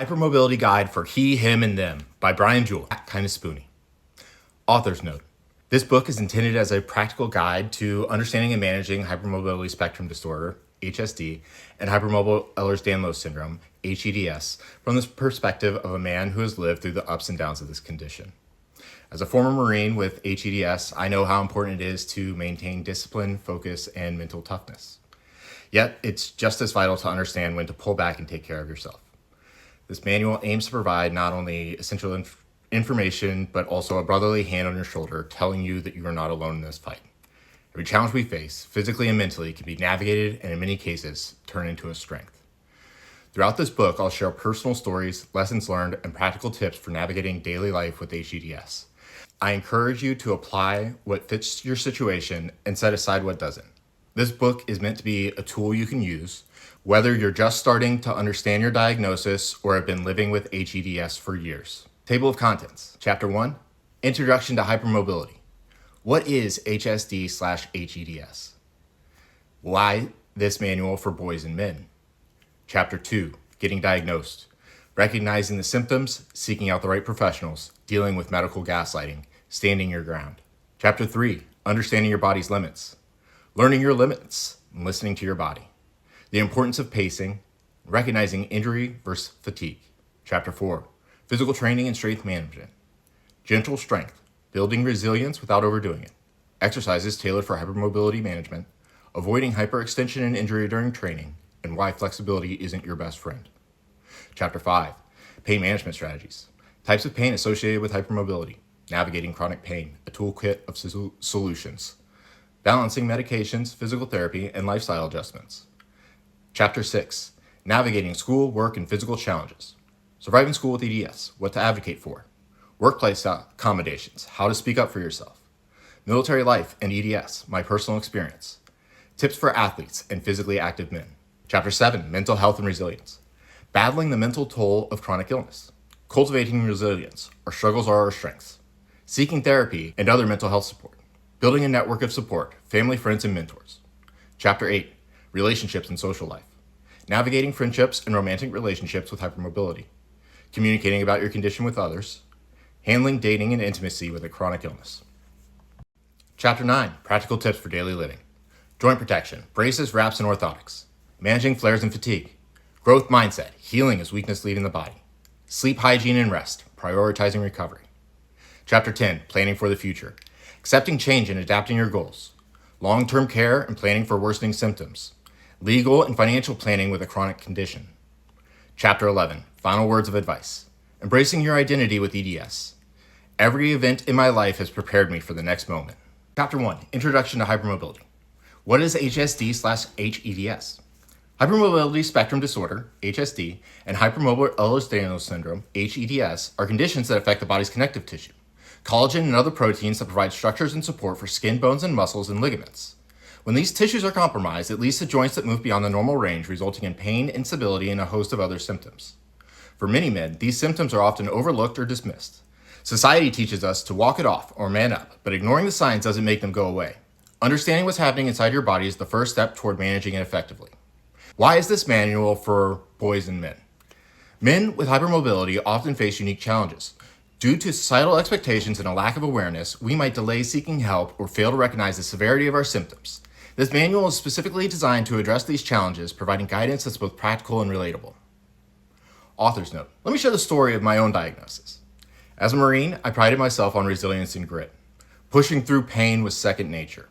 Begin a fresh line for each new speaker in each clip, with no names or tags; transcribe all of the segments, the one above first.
Hypermobility Guide for He, Him, and Them by Bryan Jewell. Kind of spoony. Author's note. This book is intended as a practical guide to understanding and managing hypermobility spectrum disorder, HSD, and hypermobile Ehlers-Danlos Syndrome, hEDS, from the perspective of a man who has lived through the ups and downs of this condition. As a former Marine with hEDS, I know how important it is to maintain discipline, focus, and mental toughness. Yet, it's just as vital to understand when to pull back and take care of yourself. This manual aims to provide not only essential information, but also a brotherly hand on your shoulder telling you that you are not alone in this fight. Every challenge we face, physically and mentally, can be navigated and in many cases, turn into a strength. Throughout this book, I'll share personal stories, lessons learned, and practical tips for navigating daily life with hEDS. I encourage you to apply what fits your situation and set aside what doesn't. This book is meant to be a tool you can use, whether you're just starting to understand your diagnosis or have been living with hEDS for years. Table of contents. Chapter 1, Introduction to Hypermobility. What is HSD/HEDS? Why this manual for boys and men? Chapter 2, Getting Diagnosed. Recognizing the symptoms, seeking out the right professionals, dealing with medical gaslighting, standing your ground. Chapter 3, Understanding your body's limits. Learning your limits and listening to your body. The importance of pacing, recognizing injury versus fatigue. Chapter 4, Physical training and strength management. Gentle strength, building resilience without overdoing it. Exercises tailored for hypermobility management, avoiding hyperextension and injury during training, and why flexibility isn't your best friend. Chapter 5, Pain management strategies. Types of pain associated with hypermobility. Navigating chronic pain, a toolkit of solutions. Balancing medications, physical therapy, and lifestyle adjustments. Chapter 6, Navigating school, work, and physical challenges. Surviving school with EDS, what to advocate for. Workplace accommodations, how to speak up for yourself. Military life and EDS, my personal experience. Tips for athletes and physically active men. Chapter 7, Mental health and resilience. Battling the mental toll of chronic illness. Cultivating resilience, our struggles are our strengths. Seeking therapy and other mental health support. Building a network of support, family, friends, and mentors. Chapter 8, Relationships and social life. Navigating friendships and romantic relationships with hypermobility. Communicating about your condition with others. Handling dating and intimacy with a chronic illness. Chapter 9, Practical tips for daily living. Joint protection, braces, wraps, and orthotics. Managing flares and fatigue. Growth mindset, healing as weakness leaving the body. Sleep hygiene and rest, prioritizing recovery. Chapter 10, Planning for the future. Accepting change and adapting your goals. Long-term care and planning for worsening symptoms. Legal and financial planning with a chronic condition. Chapter 11, Final words of advice. Embracing your identity with EDS. Every event in my life has prepared me for the next moment. Chapter 1, Introduction to Hypermobility. What is HSD/HEDS? Hypermobility Spectrum Disorder, HSD, and Hypermobile Ehlers-Danlos Syndrome, hEDS, are conditions that affect the body's connective tissue. Collagen and other proteins that provide structures and support for skin, bones, and muscles and ligaments. When these tissues are compromised, it leads to joints that move beyond the normal range, resulting in pain, instability, and a host of other symptoms. For many men, these symptoms are often overlooked or dismissed. Society teaches us to walk it off or man up, but ignoring the signs doesn't make them go away. Understanding what's happening inside your body is the first step toward managing it effectively. Why is this manual for boys and men? Men with hypermobility often face unique challenges. Due to societal expectations and a lack of awareness, we might delay seeking help or fail to recognize the severity of our symptoms. This manual is specifically designed to address these challenges, providing guidance that's both practical and relatable. Author's note. Let me share the story of my own diagnosis. As a Marine, I prided myself on resilience and grit. Pushing through pain was second nature.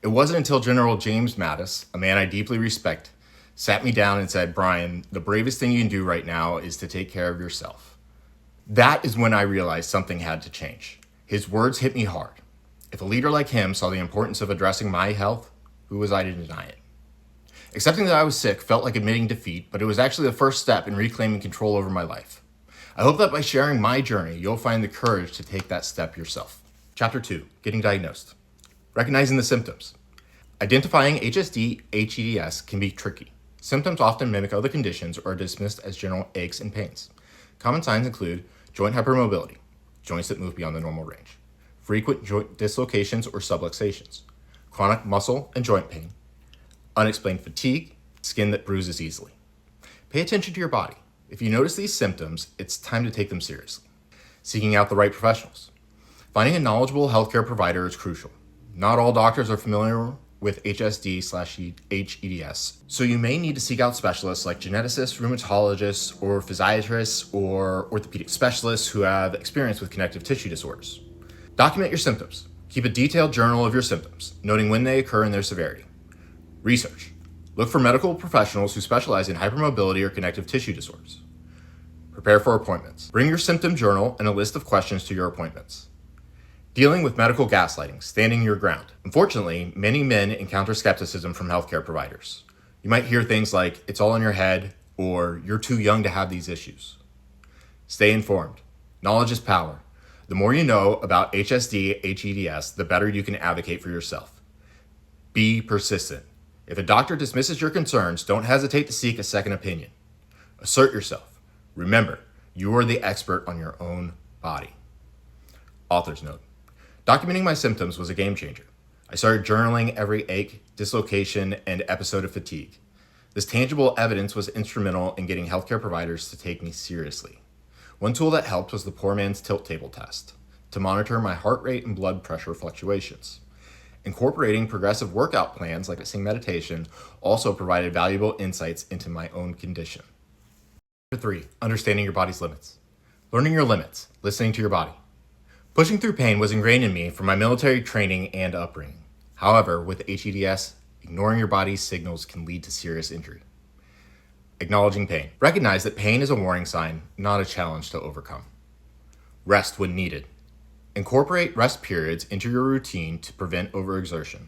It wasn't until General James Mattis, a man I deeply respect, sat me down and said, "Bryan, the bravest thing you can do right now is to take care of yourself." That is when I realized something had to change. His words hit me hard. If a leader like him saw the importance of addressing my health, who was I to deny it? Accepting that I was sick felt like admitting defeat, but it was actually the first step in reclaiming control over my life. I hope that by sharing my journey, you'll find the courage to take that step yourself. Chapter 2, Getting Diagnosed. Recognizing the symptoms. Identifying HSD/HEDS can be tricky. Symptoms often mimic other conditions or are dismissed as general aches and pains. Common signs include joint hypermobility, joints that move beyond the normal range, frequent joint dislocations or subluxations, chronic muscle and joint pain, unexplained fatigue, skin that bruises easily. Pay attention to your body. If you notice these symptoms, it's time to take them seriously. Seeking out the right professionals. Finding a knowledgeable healthcare provider is crucial. Not all doctors are familiar with HSD/hEDS, so you may need to seek out specialists like geneticists, rheumatologists, or physiatrists, or orthopedic specialists who have experience with connective tissue disorders. Document your symptoms. Keep a detailed journal of your symptoms, noting when they occur and their severity. Research. Look for medical professionals who specialize in hypermobility or connective tissue disorders. Prepare for appointments. Bring your symptom journal and a list of questions to your appointments. Dealing with medical gaslighting, standing your ground. Unfortunately, many men encounter skepticism from healthcare providers. You might hear things like, it's all in your head, or you're too young to have these issues. Stay informed. Knowledge is power. The more you know about HSD/hEDS, the better you can advocate for yourself. Be persistent. If a doctor dismisses your concerns, don't hesitate to seek a second opinion. Assert yourself. Remember, you are the expert on your own body. Author's note. Documenting my symptoms was a game changer. I started journaling every ache, dislocation, and episode of fatigue. This tangible evidence was instrumental in getting healthcare providers to take me seriously. One tool that helped was the poor man's tilt table test to monitor my heart rate and blood pressure fluctuations. Incorporating progressive workout plans like meditation also provided valuable insights into my own condition. Number 3, understanding your body's limits. Learning your limits, listening to your body. Pushing through pain was ingrained in me from my military training and upbringing. However, with hEDS, ignoring your body's signals can lead to serious injury. Acknowledging pain. Recognize that pain is a warning sign, not a challenge to overcome. Rest when needed. Incorporate rest periods into your routine to prevent overexertion.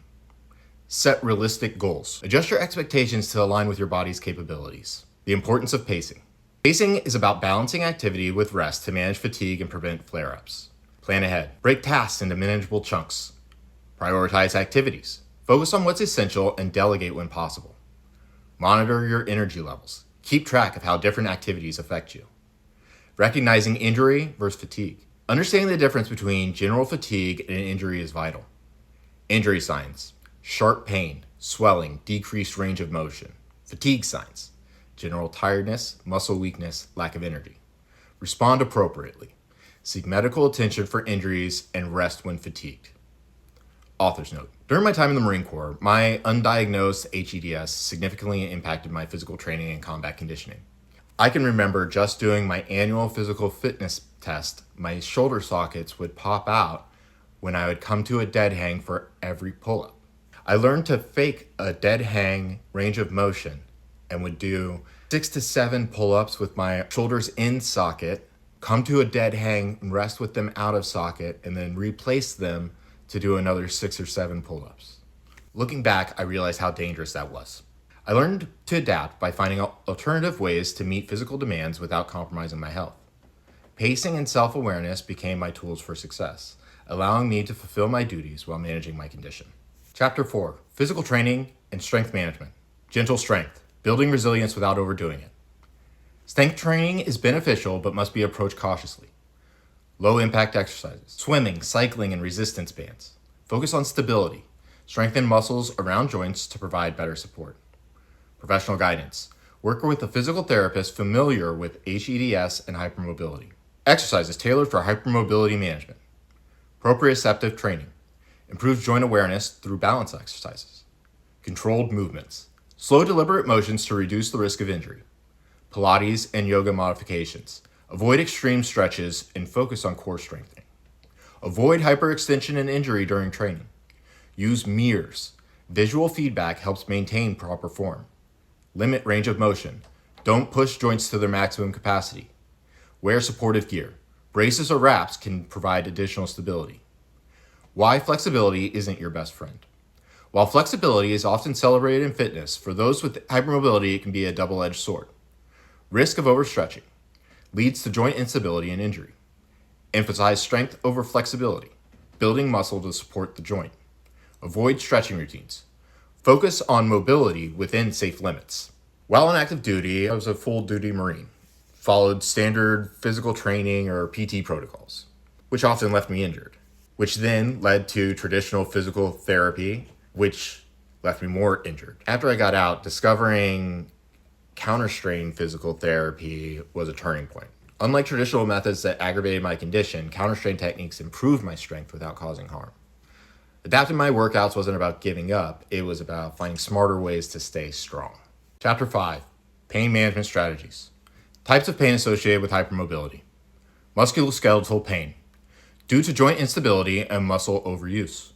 Set realistic goals. Adjust your expectations to align with your body's capabilities. The importance of pacing. Pacing is about balancing activity with rest to manage fatigue and prevent flare-ups. Plan ahead. Break tasks into manageable chunks. Prioritize activities. Focus on what's essential and delegate when possible. Monitor your energy levels. Keep track of how different activities affect you. Recognizing injury versus fatigue. Understanding the difference between general fatigue and an injury is vital. Injury signs: sharp pain, swelling, decreased range of motion. Fatigue signs: general tiredness, muscle weakness, lack of energy. Respond appropriately. Seek medical attention for injuries and rest when fatigued. Author's note. During my time in the Marine Corps, my undiagnosed hEDS significantly impacted my physical training and combat conditioning. I can remember just doing my annual physical fitness test, my shoulder sockets would pop out when I would come to a dead hang for every pull-up. I learned to fake a dead hang range of motion and would do 6 to 7 pull-ups with my shoulders in socket, come to a dead hang and rest with them out of socket, and then replace them to do another 6 or 7 pull-ups. Looking back, I realized how dangerous that was. I learned to adapt by finding alternative ways to meet physical demands without compromising my health. Pacing and self-awareness became my tools for success, allowing me to fulfill my duties while managing my condition. Chapter 4, Physical Training and Strength Management. Gentle strength, building resilience without overdoing it. Strength training is beneficial but must be approached cautiously. Low impact exercises, swimming, cycling, and resistance bands. Focus on stability. Strengthen muscles around joints to provide better support. Professional guidance. Work with a physical therapist familiar with hEDS and hypermobility. Exercises tailored for hypermobility management. Proprioceptive training. Improves joint awareness through balance exercises. Controlled movements. Slow, deliberate motions to reduce the risk of injury. Pilates and yoga modifications. Avoid extreme stretches and focus on core strengthening. Avoid hyperextension and injury during training. Use mirrors. Visual feedback helps maintain proper form. Limit range of motion. Don't push joints to their maximum capacity. Wear supportive gear. Braces or wraps can provide additional stability. Why flexibility isn't your best friend. While flexibility is often celebrated in fitness, for those with hypermobility, it can be a double-edged sword. Risk of overstretching leads to joint instability and injury. Emphasize strength over flexibility, building muscle to support the joint. Avoid stretching routines. Focus on mobility within safe limits. While on active duty, I was a full-duty Marine. Followed standard physical training or PT protocols, which often left me injured, which then led to traditional physical therapy, which left me more injured. After I got out, discovering counter-strain physical therapy was a turning point. Unlike traditional methods that aggravated my condition, counter-strain techniques improved my strength without causing harm. Adapting my workouts wasn't about giving up, it was about finding smarter ways to stay strong. Chapter 5, Pain Management Strategies. Types of pain associated with hypermobility. Musculoskeletal pain, due to joint instability and muscle overuse.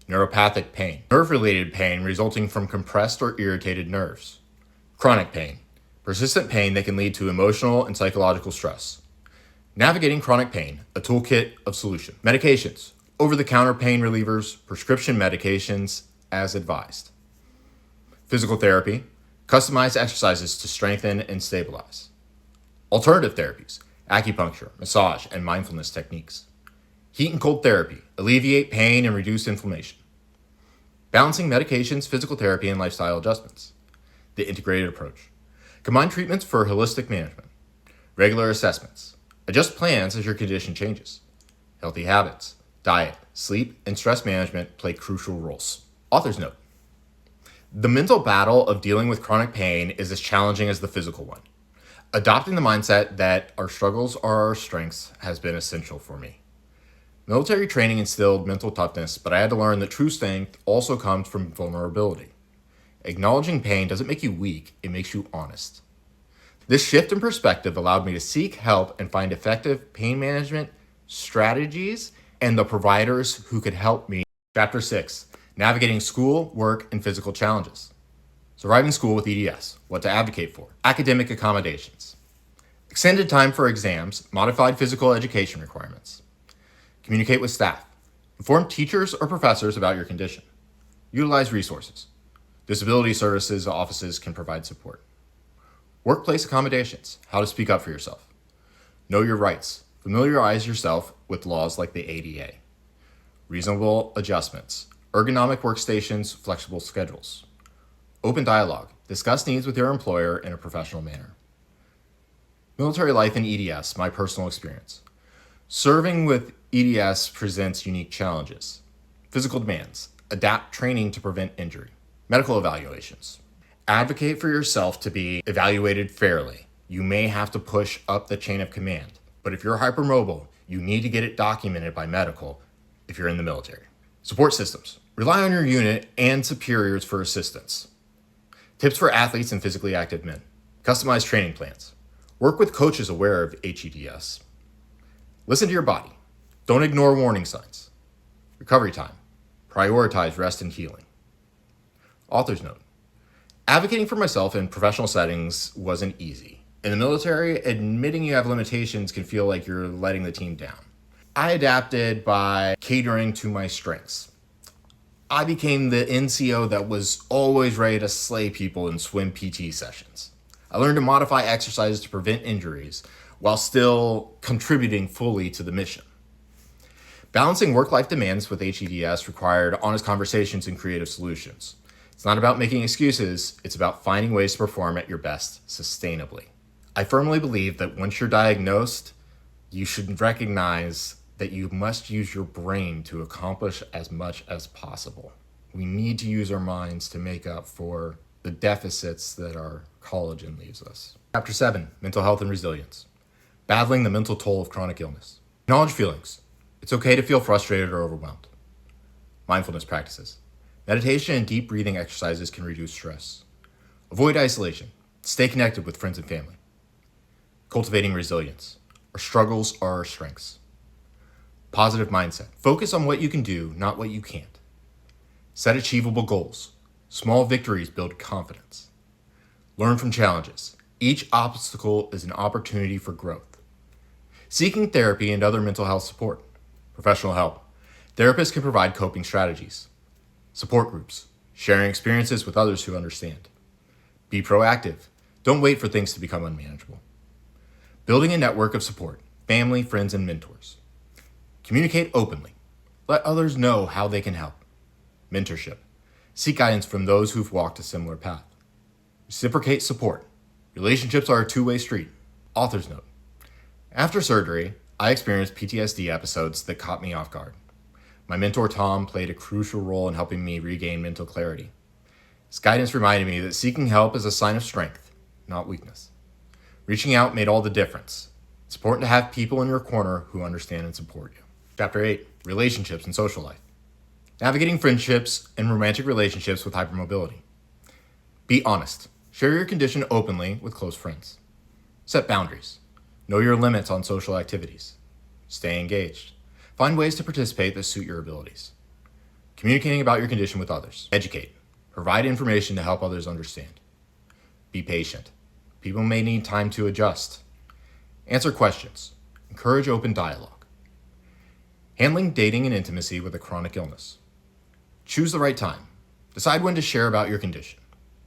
Neuropathic pain, nerve-related pain resulting from compressed or irritated nerves. Chronic pain, persistent pain that can lead to emotional and psychological stress. Navigating chronic pain, a toolkit of solution. Medications, over-the-counter pain relievers, prescription medications as advised. Physical therapy, customized exercises to strengthen and stabilize. Alternative therapies, acupuncture, massage, and mindfulness techniques. Heat and cold therapy, alleviate pain and reduce inflammation. Balancing medications, physical therapy, and lifestyle adjustments. The integrated approach. Combine treatments for holistic management. Regular assessments. Adjust plans as your condition changes. Healthy habits, diet, sleep, and stress management play crucial roles. Author's note. The mental battle of dealing with chronic pain is as challenging as the physical one. Adopting the mindset that our struggles are our strengths has been essential for me. Military training instilled mental toughness, but I had to learn that true strength also comes from vulnerability. Acknowledging pain doesn't make you weak, it makes you honest. This shift in perspective allowed me to seek help and find effective pain management strategies and the providers who could help me. Chapter 6, Navigating School, Work, and Physical Challenges. Surviving school with EDS, what to advocate for. Academic accommodations. Extended time for exams, modified physical education requirements. Communicate with staff. Inform teachers or professors about your condition. Utilize resources. Disability services offices can provide support. Workplace accommodations. How to speak up for yourself. Know your rights. Familiarize yourself with laws like the ADA. Reasonable adjustments. Ergonomic workstations, flexible schedules. Open dialogue. Discuss needs with your employer in a professional manner. Military life in EDS, my personal experience. Serving with EDS presents unique challenges. Physical demands. Adapt training to prevent injury. Medical evaluations. Advocate for yourself to be evaluated fairly. You may have to push up the chain of command, but if you're hypermobile, you need to get it documented by medical if you're in the military. Support systems. Rely on your unit and superiors for assistance. Tips for athletes and physically active men. Customized training plans. Work with coaches aware of hEDS. Listen to your body. Don't ignore warning signs. Recovery time. Prioritize rest and healing. Author's note. Advocating for myself in professional settings wasn't easy. In the military, admitting you have limitations can feel like you're letting the team down. I adapted by catering to my strengths. I became the NCO that was always ready to slay people in swim PT sessions. I learned to modify exercises to prevent injuries while still contributing fully to the mission. Balancing work-life demands with hEDS required honest conversations and creative solutions. It's not about making excuses, it's about finding ways to perform at your best sustainably. I firmly believe that once you're diagnosed, you should recognize that you must use your brain to accomplish as much as possible. We need to use our minds to make up for the deficits that our collagen leaves us. Chapter 7, Mental Health and Resilience. Battling the mental toll of chronic illness. Acknowledge feelings. It's okay to feel frustrated or overwhelmed. Mindfulness practices. Meditation and deep breathing exercises can reduce stress. Avoid isolation. Stay connected with friends and family. Cultivating resilience. Our struggles are our strengths. Positive mindset. Focus on what you can do, not what you can't. Set achievable goals. Small victories build confidence. Learn from challenges. Each obstacle is an opportunity for growth. Seeking therapy and other mental health support. Professional help. Therapists can provide coping strategies. Support groups. Sharing experiences with others who understand. Be proactive. Don't wait for things to become unmanageable. Building a network of support. Family, friends, and mentors. Communicate openly. Let others know how they can help. Mentorship. Seek guidance from those who've walked a similar path. Reciprocate support. Relationships are a two-way street. Author's note. After surgery, I experienced PTSD episodes that caught me off guard. My mentor Tom played a crucial role in helping me regain mental clarity. His guidance reminded me that seeking help is a sign of strength, not weakness. Reaching out made all the difference. It's important to have people in your corner who understand and support you. Chapter 8, relationships and social life. Navigating friendships and romantic relationships with hypermobility. Be honest. Share your condition openly with close friends. Set boundaries. Know your limits on social activities. Stay engaged. Find ways to participate that suit your abilities. Communicating about your condition with others. Educate. Provide information to help others understand. Be patient. People may need time to adjust. Answer questions. Encourage open dialogue. Handling dating and intimacy with a chronic illness. Choose the right time. Decide when to share about your condition.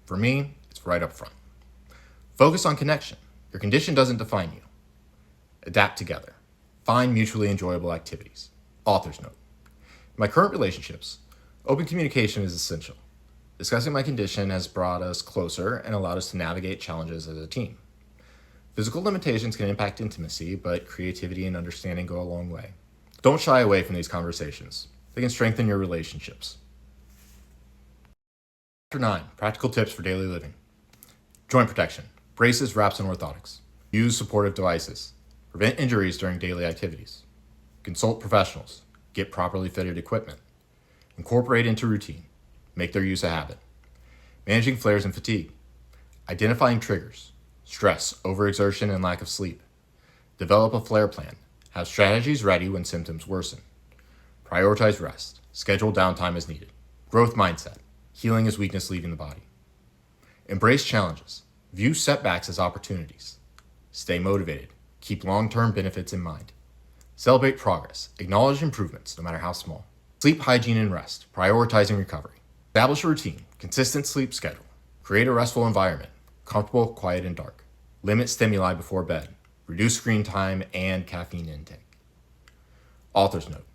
For me, it's right up front. Focus on connection. Your condition doesn't define you. Adapt together. Find mutually enjoyable activities. Author's note. In my current relationships, open communication is essential. Discussing my condition has brought us closer and allowed us to navigate challenges as a team. Physical limitations can impact intimacy, but creativity and understanding go a long way. Don't shy away from these conversations. They can strengthen your relationships. Chapter 9, practical tips for daily living. Joint protection, braces, wraps, and orthotics. Use supportive devices. Prevent injuries during daily activities. Consult professionals. Get properly fitted equipment. Incorporate into routine. Make their use a habit. Managing flares and fatigue. Identifying triggers. Stress, overexertion, and lack of sleep. Develop a flare plan. Have strategies ready when symptoms worsen. Prioritize rest. Schedule downtime as needed. Growth mindset. Healing is weakness leaving the body. Embrace challenges. View setbacks as opportunities. Stay motivated. Keep long-term benefits in mind. Celebrate progress. Acknowledge improvements, no matter how small. Sleep hygiene and rest. Prioritizing recovery. Establish a routine. Consistent sleep schedule. Create a restful environment. Comfortable, quiet, and dark. Limit stimuli before bed. Reduce screen time and caffeine intake. Author's note.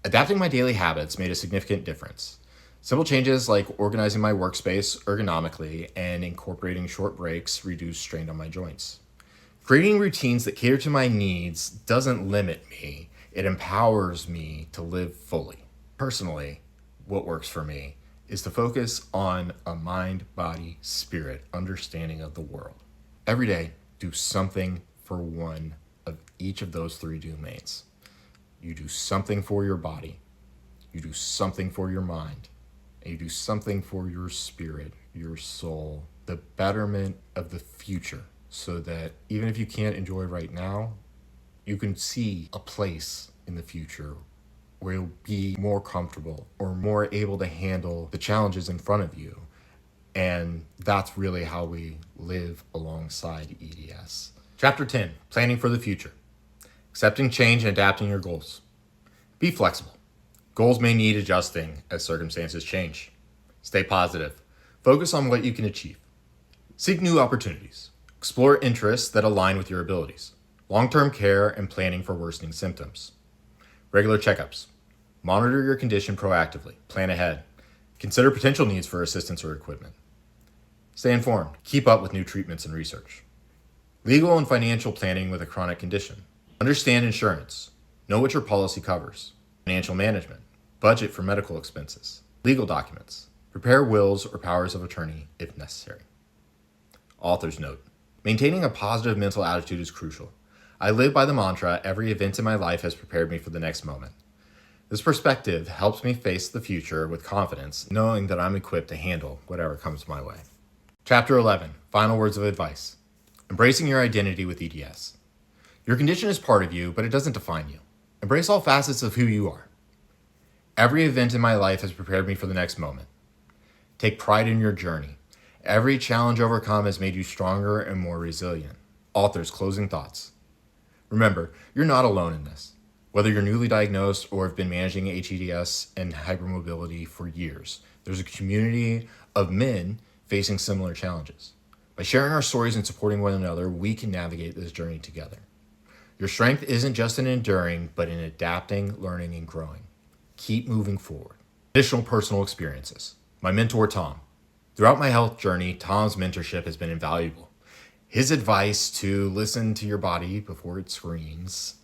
Adapting my daily habits made a significant difference. Simple changes like organizing my workspace ergonomically and incorporating short breaks reduce strain on my joints. Creating routines that cater to my needs doesn't limit me, it empowers me to live fully. Personally, what works for me is to focus on a mind, body, spirit understanding of the world. Every day, do something for one of each of those three domains. You do something for your body, you do something for your mind, and you do something for your spirit, your soul, the betterment of the future, so that even if you can't enjoy right now, you can see a place in the future where you'll be more comfortable or more able to handle the challenges in front of you. And that's really how we live alongside EDS. Chapter 10, planning for the future. Accepting change and adapting your goals. Be flexible. Goals may need adjusting as circumstances change. Stay positive. Focus on what you can achieve. Seek new opportunities. Explore interests that align with your abilities. Long-term care and planning for worsening symptoms. Regular checkups. Monitor your condition proactively. Plan ahead. Consider potential needs for assistance or equipment. Stay informed. Keep up with new treatments and research. Legal and financial planning with a chronic condition. Understand insurance. Know what your policy covers. Financial management. Budget for medical expenses. Legal documents. Prepare wills or powers of attorney if necessary. Author's note. Maintaining a positive mental attitude is crucial. I live by the mantra, every event in my life has prepared me for the next moment. This perspective helps me face the future with confidence, knowing that I'm equipped to handle whatever comes my way. Chapter 11, final words of advice. Embracing your identity with EDS. Your condition is part of you, but it doesn't define you. Embrace all facets of who you are. Every event in my life has prepared me for the next moment. Take pride in your journey. Every challenge overcome has made you stronger and more resilient. Author's closing thoughts. Remember, you're not alone in this. Whether you're newly diagnosed or have been managing hEDS and hypermobility for years, there's a community of men facing similar challenges. By sharing our stories and supporting one another, we can navigate this journey together. Your strength isn't just in enduring, but in adapting, learning, and growing. Keep moving forward. Additional personal experiences. My mentor, Tom. Throughout my health journey, Tom's mentorship has been invaluable. His advice to listen to your body before it screams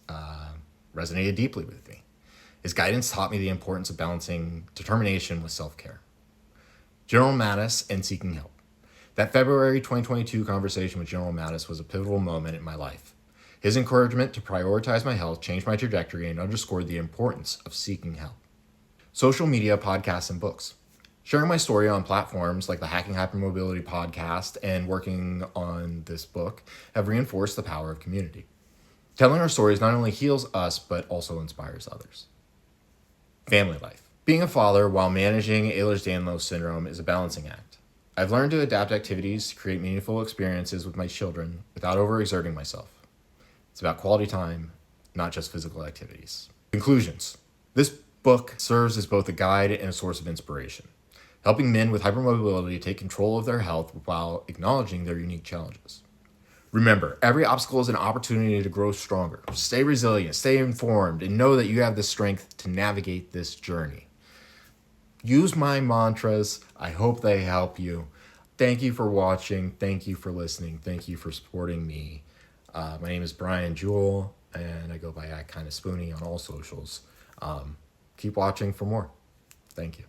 resonated deeply with me. His guidance taught me the importance of balancing determination with self-care. General Mattis and seeking help. That February 2022 conversation with General Mattis was a pivotal moment in my life. His encouragement to prioritize my health changed my trajectory and underscored the importance of seeking help. Social media, podcasts, and books. Sharing my story on platforms like the Hacking Hypermobility podcast and working on this book have reinforced the power of community. Telling our stories not only heals us, but also inspires others. Family life. Being a father while managing Ehlers-Danlos Syndrome is a balancing act. I've learned to adapt activities to create meaningful experiences with my children without overexerting myself. It's about quality time, not just physical activities. Conclusions. This book serves as both a guide and a source of inspiration, helping men with hypermobility take control of their health while acknowledging their unique challenges. Remember, every obstacle is an opportunity to grow stronger. Stay resilient, stay informed, and know that you have the strength to navigate this journey. Use my mantras. I hope they help you. Thank you for watching. Thank you for listening. Thank you for supporting me. My name is Bryan Jewell, and I go by @KindaSpoony on all socials. Keep watching for more. Thank you.